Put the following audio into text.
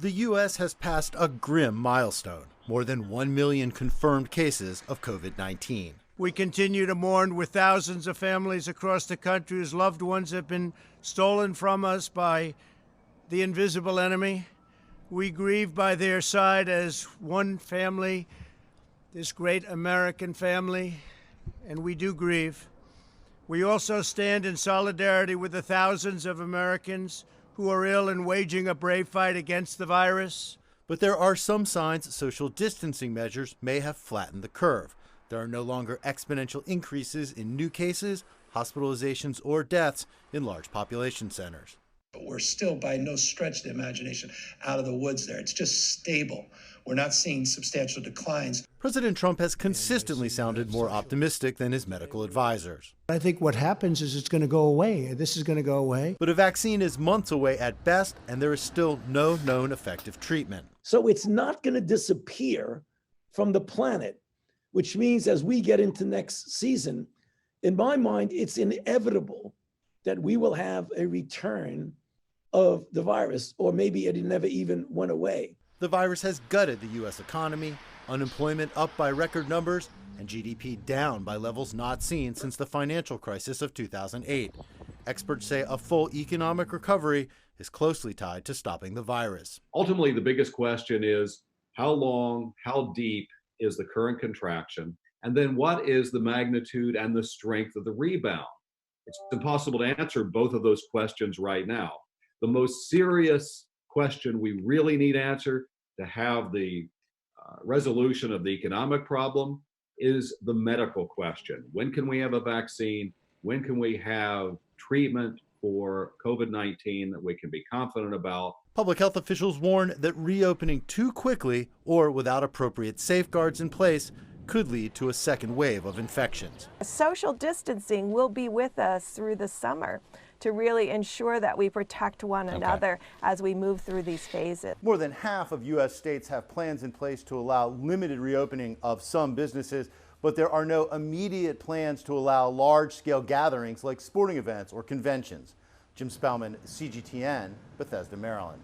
The U.S. has passed a grim milestone, more than 1 million confirmed cases of COVID-19. We continue to mourn with thousands of families across the country whose loved ones have been stolen from us by the invisible enemy. We grieve by their side as one family, this great American family, and we do grieve. We also stand in solidarity with the thousands of Americans who are ill and waging a brave fight against the virus. But there are some signs social distancing measures may have flattened the curve. There are no longer exponential increases in new cases, hospitalizations, or deaths in large population centers. But we're still, by no stretch of the imagination, out of the woods there. It's just stable. We're not seeing substantial declines. President Trump has consistently sounded more optimistic than his medical advisors. I think what happens is it's going to go away. This is going to go away. But a vaccine is months away at best, and there is still no known effective treatment. So it's not going to disappear from the planet, which means as we get into next season, in my mind, it's inevitable that we will have a return of the virus, or maybe it never even went away. The virus has gutted the U.S. economy, unemployment up by record numbers, and GDP down by levels not seen since the financial crisis of 2008. Experts say a full economic recovery is closely tied to stopping the virus. Ultimately, the biggest question is how long, how deep is the current contraction? And then what is the magnitude and the strength of the rebound? It's impossible to answer both of those questions right now. The most serious question we really need answered to have the resolution of the economic problem is the medical question. When can we have a vaccine? When can we have treatment for COVID-19 that we can be confident about? Public health officials warn that reopening too quickly or without appropriate safeguards in place could lead to a second wave of infections. Social distancing will be with us through the summer to really ensure that we protect one another as we move through these phases. More than half of U.S. states have plans in place to allow limited reopening of some businesses, but there are no immediate plans to allow large-scale gatherings like sporting events or conventions. Jim Spellman, CGTN, Bethesda, Maryland.